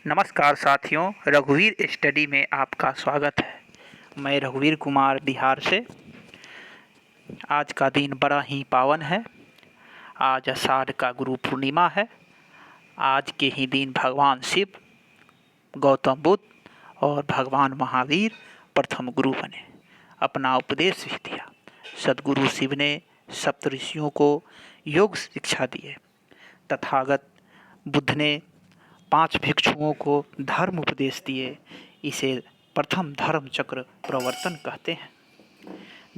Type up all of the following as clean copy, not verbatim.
नमस्कार साथियों, रघुवीर स्टडी में आपका स्वागत है। मैं रघुवीर कुमार बिहार से। आज का दिन बड़ा ही पावन है। आज आषाढ़ का गुरु पूर्णिमा है। आज के ही दिन भगवान शिव, गौतम बुद्ध और भगवान महावीर प्रथम गुरु बने, अपना उपदेश भी दिया। सद्गुरु शिव ने सप्तऋषियों को योग शिक्षा दिए। तथागत बुद्ध ने 5 भिक्षुओं को धर्म उपदेश दिए। इसे प्रथम धर्म चक्र प्रवर्तन कहते हैं।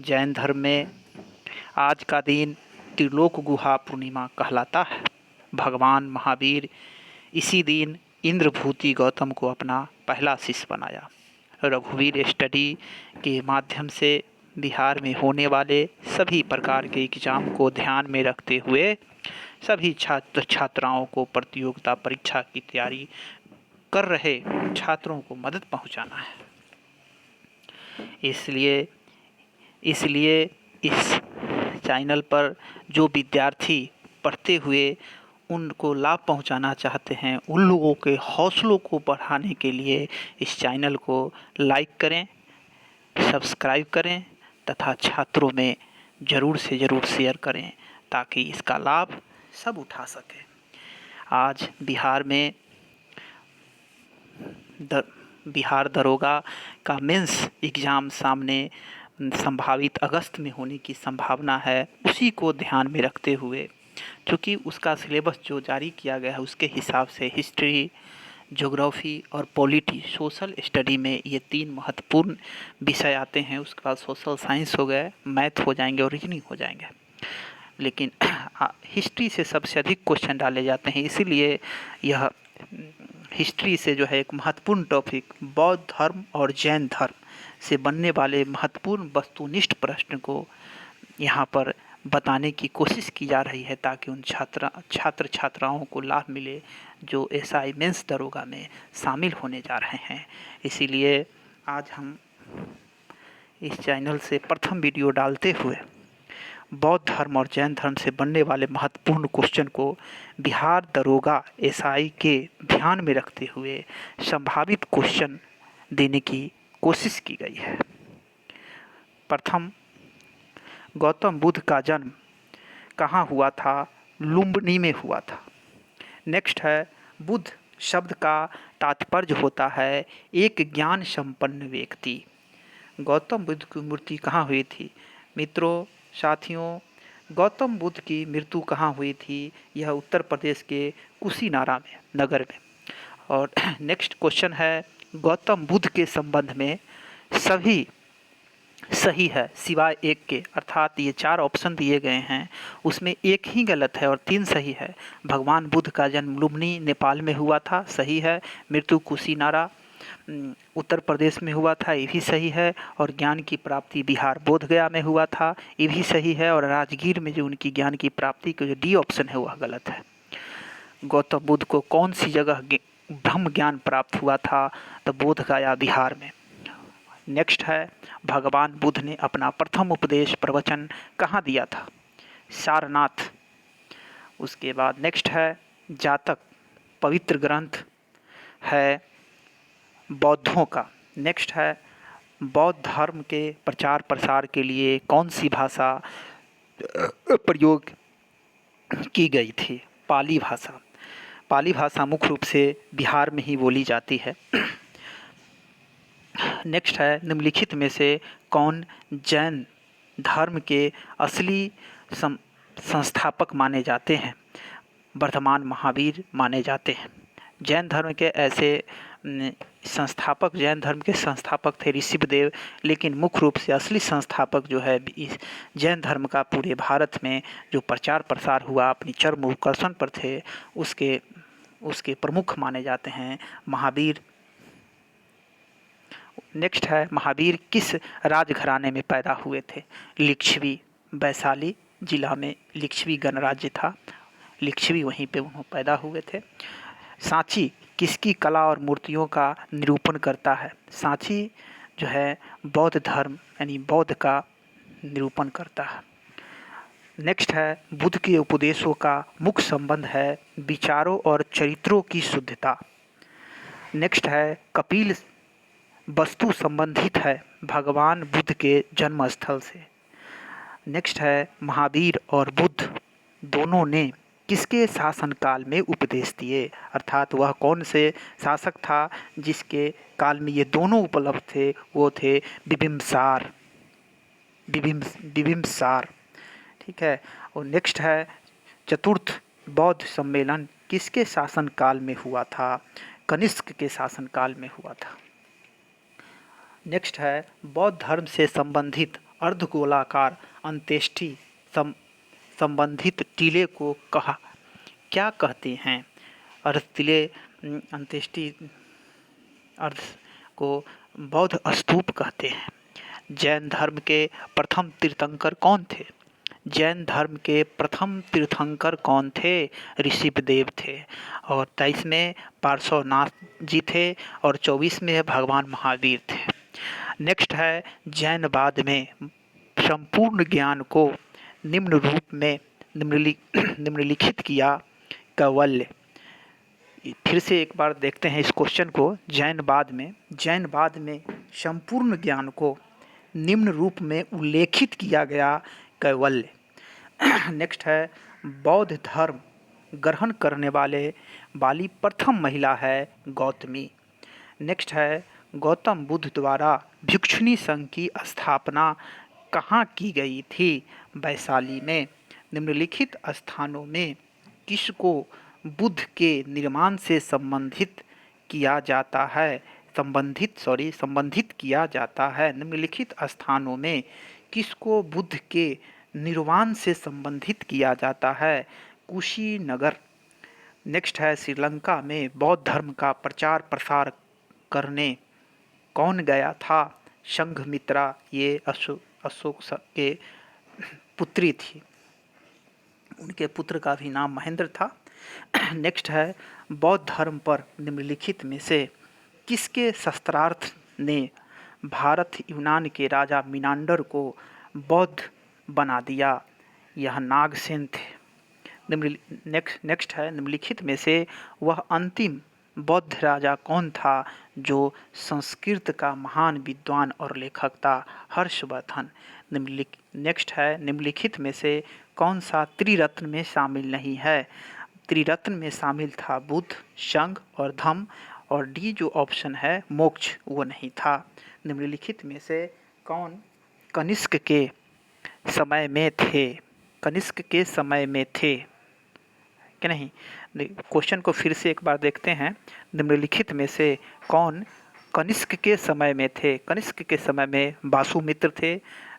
जैन धर्म में आज का दिन त्रिलोक गुहा पूर्णिमा कहलाता है। भगवान महावीर इसी दिन इंद्रभूति गौतम को अपना पहला शिष्य बनाया। रघुवीर स्टडी के माध्यम से बिहार में होने वाले सभी प्रकार के एग्जाम को ध्यान में रखते हुए सभी छात्र छात्राओं को प्रतियोगिता परीक्षा की तैयारी कर रहे छात्रों को मदद पहुंचाना है। इसलिए इस चैनल पर जो विद्यार्थी पढ़ते हुए उनको लाभ पहुंचाना चाहते हैं, उन लोगों के हौसलों को बढ़ाने के लिए इस चैनल को लाइक करें, सब्सक्राइब करें तथा छात्रों में ज़रूर से ज़रूर शेयर करें ताकि इसका लाभ सब उठा सके। आज बिहार दरोगा का मेंस एग्ज़ाम सामने संभावित अगस्त में होने की संभावना है। उसी को ध्यान में रखते हुए, क्योंकि उसका सिलेबस जो जारी किया गया है उसके हिसाब से हिस्ट्री, ज्योग्राफी और पॉलिटी, सोशल स्टडी में ये 3 महत्वपूर्ण विषय आते हैं। उसके बाद सोशल साइंस हो गए, मैथ हो जाएंगे और रीजनिंग हो जाएंगे। लेकिन हिस्ट्री से सबसे अधिक क्वेश्चन डाले जाते हैं, इसीलिए यह हिस्ट्री से जो है एक महत्वपूर्ण टॉपिक बौद्ध धर्म और जैन धर्म से बनने वाले महत्वपूर्ण वस्तुनिष्ठ प्रश्न को यहाँ पर बताने की कोशिश की जा रही है ताकि उन छात्र छात्राओं को लाभ मिले जो एसआई मेंस दरोगा में शामिल होने जा रहे हैं। इसीलिए आज हम इस चैनल से प्रथम वीडियो डालते हुए बौद्ध धर्म और जैन धर्म से बनने वाले महत्वपूर्ण क्वेश्चन को बिहार दरोगा एसआई के ध्यान में रखते हुए संभावित क्वेश्चन देने की कोशिश की गई है। प्रथम, गौतम बुद्ध का जन्म कहाँ हुआ था? लुम्बिनी में हुआ था। नेक्स्ट है, बुद्ध शब्द का तात्पर्य होता है एक ज्ञान संपन्न व्यक्ति। गौतम बुद्ध की मूर्ति कहाँ हुई थी? मित्रों, साथियों, गौतम बुद्ध की मृत्यु कहाँ हुई थी? यह उत्तर प्रदेश के कुशीनारा में, नगर में। और नेक्स्ट क्वेश्चन है, गौतम बुद्ध के संबंध में सभी सही है सिवाय एक के, अर्थात ये 4 ऑप्शन दिए गए हैं उसमें एक ही गलत है और 3 सही है। भगवान बुद्ध का जन्म लुम्बिनी नेपाल में हुआ था, सही है। मृत्यु कुशीनारा उत्तर प्रदेश में हुआ था, ये भी सही है। और ज्ञान की प्राप्ति बिहार बोधगया में हुआ था, ये भी सही है। और राजगीर में जो उनकी ज्ञान की प्राप्ति का जो डी ऑप्शन है वह गलत है। गौतम बुद्ध को कौन सी जगह ब्रह्म ज्ञान प्राप्त हुआ था? तो बोधगया बिहार में। नेक्स्ट है, भगवान बुद्ध ने अपना प्रथम उपदेश प्रवचन कहाँ दिया था? सारनाथ। उसके बाद नेक्स्ट है, जातक पवित्र ग्रंथ है बौद्धों का। नेक्स्ट है, बौद्ध धर्म के प्रचार प्रसार के लिए कौन सी भाषा प्रयोग की गई थी? पाली भाषा। पाली भाषा मुख्य रूप से बिहार में ही बोली जाती है। नेक्स्ट है, निम्नलिखित में से कौन जैन धर्म के असली संस्थापक माने जाते हैं? वर्धमान महावीर माने जाते हैं। जैन धर्म के ऐसे संस्थापक, जैन धर्म के संस्थापक थे ऋषिदेव, लेकिन मुख्य रूप से असली संस्थापक जो है इस जैन धर्म का पूरे भारत में जो प्रचार प्रसार हुआ अपनी चरम उत्कर्षण पर थे, उसके प्रमुख माने जाते हैं महावीर। नेक्स्ट है, महावीर किस राजघराने में पैदा हुए थे? लिच्छवी। वैशाली जिला में लिच्छवी गणराज्य था, लिच्छवी वहीं पे उन्होंने पैदा हुए थे। सांची किसकी कला और मूर्तियों का निरूपण करता है? सांची जो है बौद्ध धर्म यानी बौद्ध का निरूपण करता है। नेक्स्ट है, बुद्ध के उपदेशों का मुख्य संबंध है विचारों और चरित्रों की शुद्धता। नेक्स्ट है कपिल वस्तु संबंधित है भगवान बुद्ध के जन्म स्थल से। नेक्स्ट है महावीर और बुद्ध दोनों ने किसके शासनकाल में उपदेश दिए, अर्थात वह कौन से शासक था जिसके काल में ये दोनों उपलब्ध थे, वो थे बिबिम्सार। बिबिम्सार, ठीक है। और नेक्स्ट है चतुर्थ बौद्ध सम्मेलन किसके शासनकाल में हुआ था, कनिष्क के शासनकाल में हुआ था। नेक्स्ट है बौद्ध धर्म से संबंधित अर्धगोलाकार अंत्येष्टि संबंधित टीले को क्या कहते हैं, टीले अंत्येष्टि अर्ध को बौद्ध स्तूप कहते हैं। जैन धर्म के प्रथम तीर्थंकर कौन थे, जैन धर्म के प्रथम तीर्थंकर कौन थे, ऋषिवदेव थे। और 23 में पार्श्वनाथ जी थे और 24 में भगवान महावीर थे। नेक्स्ट है जैनवाद में संपूर्ण ज्ञान को निम्न रूप में निम्नलिखित किया कैवल्य। फिर से एक बार देखते हैं इस क्वेश्चन को। जैनवाद में संपूर्ण ज्ञान को निम्न रूप में उल्लेखित किया गया कैवल्य। नेक्स्ट है बौद्ध धर्म ग्रहण करने वाली प्रथम महिला है गौतमी। नेक्स्ट है गौतम बुद्ध द्वारा भिक्षुणी संघ की स्थापना कहाँ की गई थी, वैशाली में। निम्नलिखित स्थानों में किसको बुद्ध के निर्माण से संबंधित किया जाता है, संबंधित किया जाता है। निम्नलिखित स्थानों में किसको बुद्ध के निर्वाण से संबंधित किया जाता है, कुशीनगर। नेक्स्ट है श्रीलंका में बौद्ध धर्म का प्रचार प्रसार करने कौन गया था, संघमित्रा। ये अशोक के पुत्री थी, उनके पुत्र का भी नाम महेंद्र था। नेक्स्ट है बौद्ध धर्म पर निम्नलिखित में से किसके शस्त्रार्थ ने भारत यूनान के राजा मिनांडर को बौद्ध बना दिया, यह नागसेन थे। नेक्स्ट है निम्नलिखित में से वह अंतिम बौद्ध राजा कौन था जो संस्कृत का महान विद्वान और लेखक था, हर्षवर्धन। नेक्स्ट है निम्नलिखित में से कौन सा त्रिरत्न में शामिल नहीं है, त्रिरत्न में शामिल था बुद्ध, संघ और धम्म, और डी जो ऑप्शन है मोक्ष वो नहीं था। निम्नलिखित में से कौन कनिष्क के समय में थे, कनिष्क के समय में थे कि नहीं। क्वेश्चन को फिर से एक बार देखते हैं। निम्नलिखित में से कौन कनिष्क के समय में थे, कनिष्क के समय में वासुमित्र थे,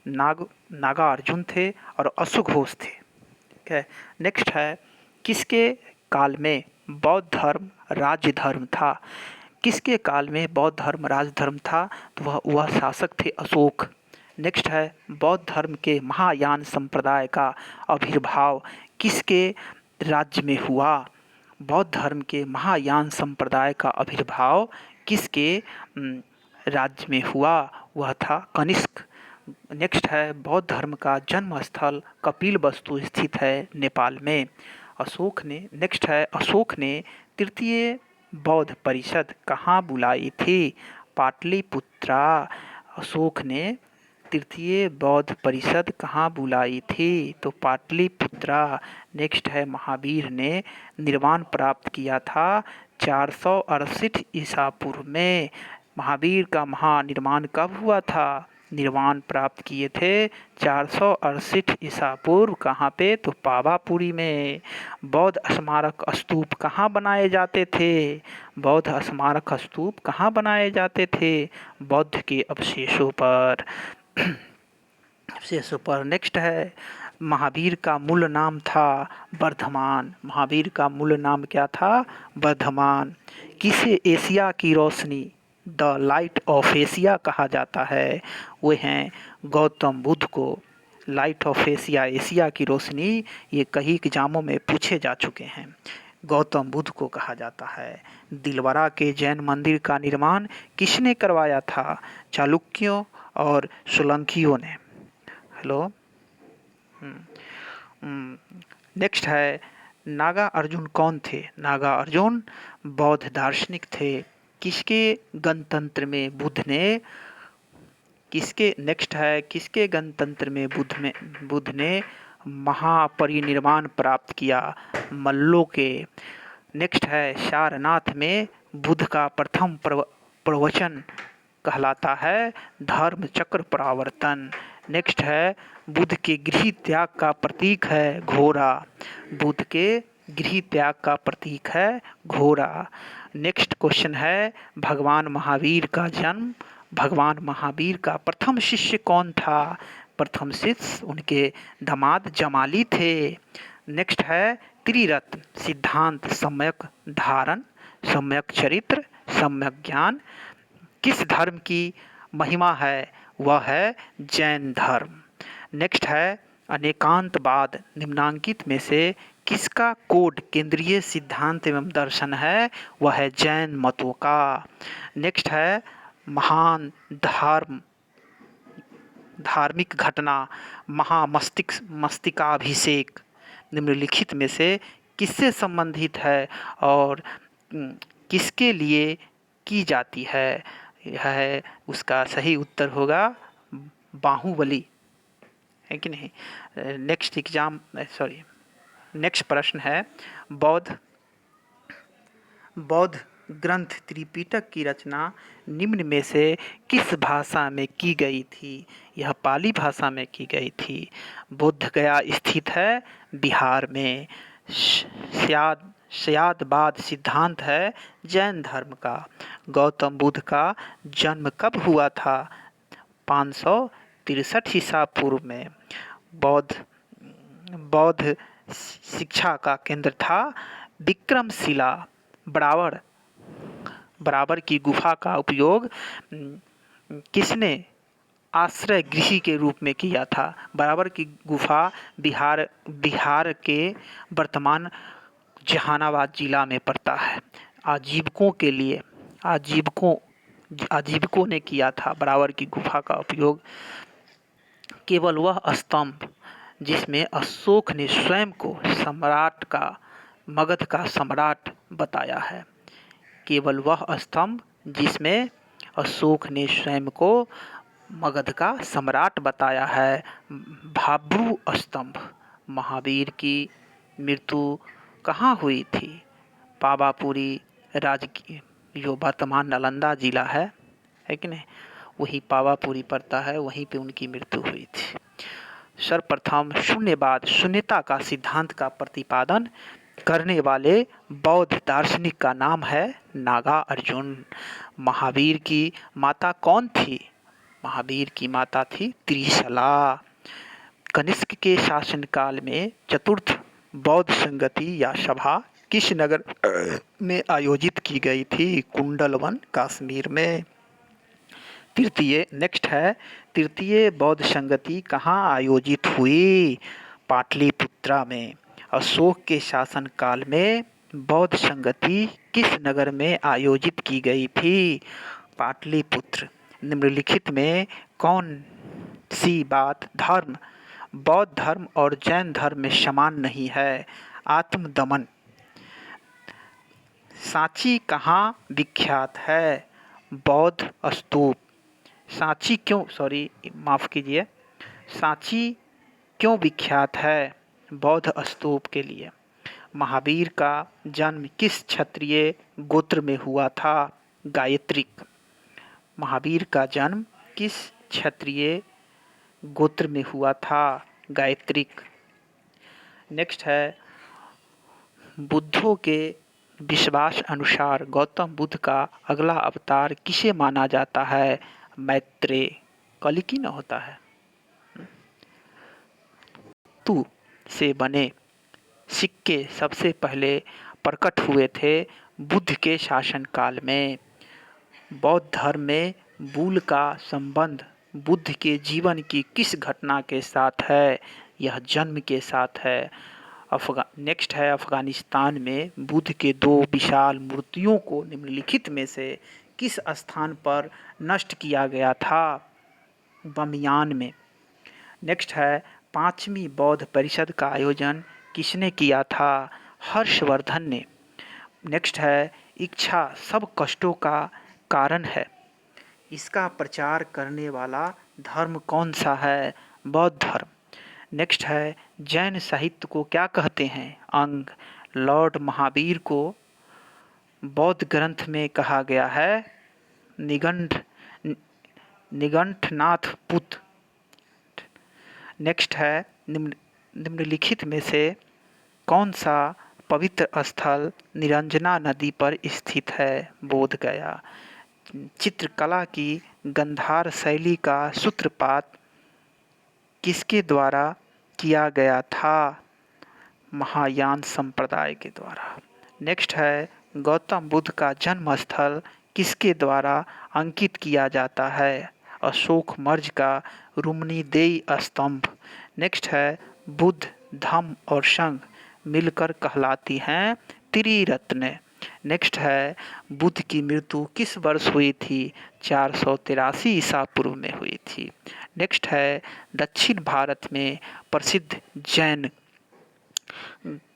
नागार्जुन थे और अशुघोष थे। ठीक है। नेक्स्ट है किसके काल में बौद्ध धर्म राज्य धर्म था, किसके काल में बौद्ध धर्म राज्य धर्म था, तो वह शासक थे अशोक। नेक्स्ट है बौद्ध धर्म के महायान संप्रदाय का आविर्भाव किसके राज्य में हुआ, बौद्ध धर्म के महायान संप्रदाय का आविर्भाव किसके राज्य में हुआ, वह था कनिष्क। नेक्स्ट है बौद्ध धर्म का जन्म स्थल कपिलवस्तु स्थित है नेपाल में। नेक्स्ट है अशोक ने तृतीय बौद्ध परिषद कहाँ बुलाई थी, पाटलिपुत्रा। अशोक ने तृतीय बौद्ध परिषद कहाँ बुलाई थी, तो पाटलिपुत्रा। नेक्स्ट है महावीर ने निर्वाण प्राप्त किया था 468 ईसा पूर्व में। महावीर का महानिर्वाण कब हुआ था, निर्वाण प्राप्त किए थे 468 ईसा पूर्व। कहाँ पे, तो पावापुरी में। बौद्ध स्मारक स्तूप कहाँ बनाए जाते थे, बौद्ध स्मारक स्तूप कहाँ बनाए जाते थे, बौद्ध के अवशेषों पर। नेक्स्ट है महावीर का मूल नाम था वर्धमान, महावीर का मूल नाम क्या था, वर्धमान। किसे एशिया की रोशनी द लाइट ऑफ एशिया कहा जाता है, वे हैं गौतम बुद्ध को लाइट ऑफ एशिया, एशिया की रोशनी, ये कई एग्जामों में पूछे जा चुके हैं। गौतम बुद्ध को कहा जाता है। दिलवारा के जैन मंदिर का निर्माण किसने करवाया था, चालुक्यों और सोलंकियों ने। हेलो। नेक्स्ट है नागा अर्जुन कौन थे, नागा अर्जुन बौद्ध दार्शनिक थे। किसके गणतंत्र में बुद्ध ने किसके गणतंत्र में बुद्ध ने महापरिनिर्वाण प्राप्त किया? मल्लों के। नेक्स्ट है सारनाथ में बुद्ध का प्रथम प्रवचन कहलाता है धर्म चक्र परावर्तन। नेक्स्ट है बुद्ध के गृह त्याग का प्रतीक है घोड़ा। बुद्ध के गृह त्याग का प्रतीक है घोड़ा। नेक्स्ट क्वेश्चन है भगवान महावीर का प्रथम शिष्य कौन था? प्रथम शिष्य उनके दामाद जमाली थे। नेक्स्ट है त्रिरत्न सिद्धांत सम्यक धारण, सम्यक चरित्र, सम्यक ज्ञान किस धर्म की महिमा है? वह है जैन धर्म। नेक्स्ट है अनेकांतवाद निम्नांकित में से किसका कोड केंद्रीय सिद्धांत एवं दर्शन है? वह है जैन मतों का। नेक्स्ट है महान धार्मिक घटना मस्तिकाभिषेक निम्नलिखित में से किससे संबंधित है और किसके लिए की जाती है? यह है उसका सही उत्तर होगा बाहुबली, है कि नहीं? नेक्स्ट प्रश्न है बौद्ध ग्रंथ त्रिपिटक की रचना निम्न में से किस भाषा में की गई थी? यह पाली भाषा में की गई थी। बोध गया स्थित है बिहार में। शयादवाद सिद्धांत है जैन धर्म का। गौतम बुद्ध का जन्म कब हुआ था? 563 ईसा पूर्व में। बौद्ध शिक्षा का केंद्र था विक्रमशिला। बराबर की गुफा का उपयोग किसने आश्रय गृह के रूप में किया था? बराबर की गुफा बिहार के वर्तमान जहानाबाद जिला में पड़ता है। आजीविकों ने किया था बराबर की गुफा का उपयोग। केवल वह स्तंभ जिसमें अशोक ने स्वयं को मगध का सम्राट बताया है। केवल वह स्तंभ जिसमें अशोक ने स्वयं को मगध का सम्राट बताया है भाब्रू स्तंभ। महावीर की मृत्यु कहाँ हुई थी? पावापुरी राजकीय जो वर्तमान नालंदा जिला है कि नहीं, वही पावापुरी पड़ता है, वहीं पे उनकी मृत्यु हुई थी। सर्वप्रथम शून्यवाद शून्यता का सिद्धांत का प्रतिपादन करने वाले बौद्ध दार्शनिक का नाम है नागार्जुन। महावीर की माता कौन थी? महावीर की माता थी त्रिशला। कनिष्क के शासनकाल में चतुर्थ बौद्ध संगति या सभा किस नगर में आयोजित की गई थी? कुंडलवन कश्मीर में। तृतीय बौद्ध संगति कहाँ आयोजित हुई? पाटलिपुत्रा में। अशोक के शासनकाल में बौद्ध संगति किस नगर में आयोजित की गई थी? पाटलिपुत्र। निम्नलिखित में कौन सी बात बौद्ध धर्म और जैन धर्म में समान नहीं है? आत्मदमन। सांची कहाँ विख्यात है? बौद्ध स्तूप। सांची क्यों विख्यात है? बौद्ध स्तूप के लिए। महावीर का जन्म किस क्षत्रिय गोत्र में हुआ था? गायत्रिक। महावीर का जन्म किस क्षत्रिय गोत्र में हुआ था? गायत्रिक। नेक्स्ट है बुद्धों के विश्वास अनुसार गौतम बुद्ध का अगला अवतार किसे माना जाता है? मैत्रेय। कलिकी न होता है। धातु से बने सिक्के सबसे पहले प्रकट हुए थे बुद्ध के शासनकाल में। बौद्ध धर्म में बूल का संबंध बुद्ध के जीवन की किस घटना के साथ है? यह जन्म के साथ है। नेक्स्ट है अफगानिस्तान में बुद्ध के 2 विशाल मूर्तियों को निम्नलिखित में से किस स्थान पर नष्ट किया गया था? बमियान में। नेक्स्ट है 5वीं बौद्ध परिषद का आयोजन किसने किया था? हर्षवर्धन ने। नेक्स्ट है इच्छा सब कष्टों का कारण है। इसका प्रचार करने वाला धर्म कौन सा है? बौद्ध धर्म। नेक्स्ट है, जैन साहित्य को क्या कहते हैं? अंग। लॉर्ड महावीर को बौद्ध ग्रंथ में कहा गया है निगंठनाथ पुत। नेक्स्ट है, निम्नलिखित में से कौन सा पवित्र स्थल निरंजना नदी पर स्थित है? बोध गया। चित्रकला की गंधार शैली का सूत्रपात किसके द्वारा किया गया था? महायान संप्रदाय के द्वारा। नेक्स्ट है, गौतम बुद्ध का जन्म स्थल किसके द्वारा अंकित किया जाता है? अशोक मर्ज का रुम्नीदेई स्तंभ। नेक्स्ट है, बुद्ध, धम्म और संघ मिलकर कहलाती हैं त्रिरत्न। नेक्स्ट है, बुद्ध की मृत्यु किस वर्ष हुई थी? 483 ईसा पूर्व में हुई थी। नेक्स्ट है, दक्षिण भारत में प्रसिद्ध जैन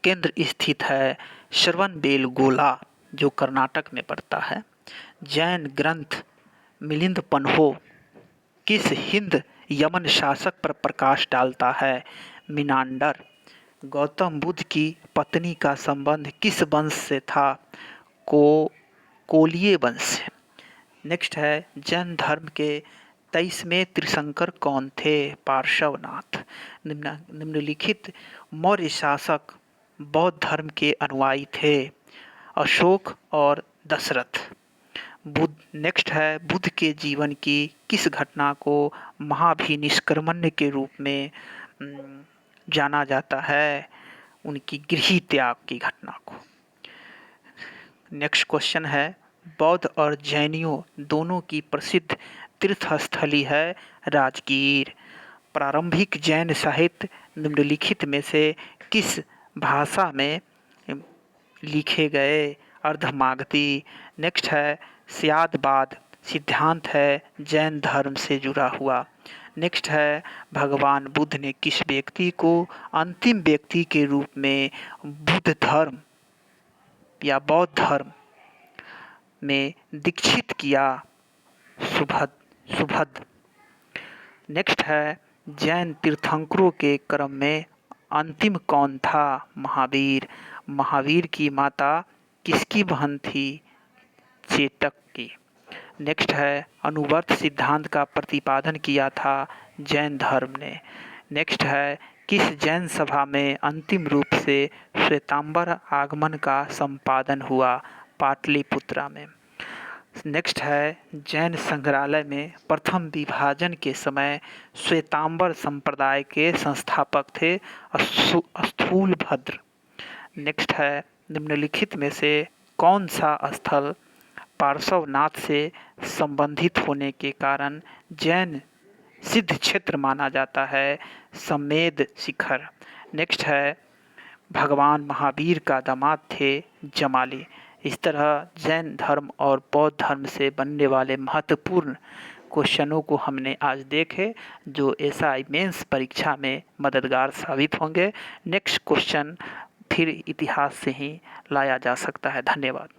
केंद्र स्थित है श्रवणबेलगोला, जो कर्नाटक में पड़ता है। जैन ग्रंथ मिलिंद पन्हो किस हिंद यमन शासक पर प्रकाश डालता है? मिनांडर। गौतम बुद्ध की पत्नी का संबंध किस वंश से था? कोलिय वंश से। नेक्स्ट है, जैन धर्म के 23वें तीर्थंकर कौन थे? पार्श्वनाथ। निम्नलिखित मौर्य शासक बौद्ध धर्म के अनुयायी थे? अशोक और दशरथ। नेक्स्ट है, बुद्ध के जीवन की किस घटना को महाभिनिष्क्रमण के रूप में जाना जाता है? उनकी गृह त्याग की घटना को। नेक्स्ट क्वेश्चन है, बौद्ध और जैनियों दोनों की प्रसिद्ध तीर्थस्थली है राजगीर। प्रारंभिक जैन साहित्य निम्नलिखित में से किस भाषा में लिखे गए? अर्धमागधी। नेक्स्ट है, स्यादवाद सिद्धांत है जैन धर्म से जुड़ा हुआ। नेक्स्ट है, भगवान बुद्ध ने किस व्यक्ति को अंतिम व्यक्ति के रूप में बुद्ध धर्म या बौद्ध धर्म में दीक्षित किया? सुभद। नेक्स्ट है, जैन तीर्थंकरों के क्रम में अंतिम कौन था? महावीर। महावीर की माता किसकी बहन थी? चेतक की। नेक्स्ट है, अनुवर्त सिद्धांत का प्रतिपादन किया था जैन धर्म ने। नेक्स्ट है, किस जैन सभा में अंतिम रूप से श्वेतांबर आगमन का संपादन हुआ? पाटलिपुत्रा में। नेक्स्ट है, जैन संग्रहालय में प्रथम विभाजन के समय श्वेतांबर संप्रदाय के संस्थापक थे स्थूलभद्र। नेक्स्ट है, निम्नलिखित में से कौन सा स्थल पार्श्वनाथ से संबंधित होने के कारण जैन सिद्ध क्षेत्र माना जाता है? समेद शिखर। नेक्स्ट है, भगवान महावीर का दामाद थे जमाली। इस तरह जैन धर्म और बौद्ध धर्म से बनने वाले महत्वपूर्ण क्वेश्चनों को हमने आज देखे, जो एसआई मेंस परीक्षा में मददगार साबित होंगे। नेक्स्ट क्वेश्चन फिर इतिहास से ही लाया जा सकता है। धन्यवाद।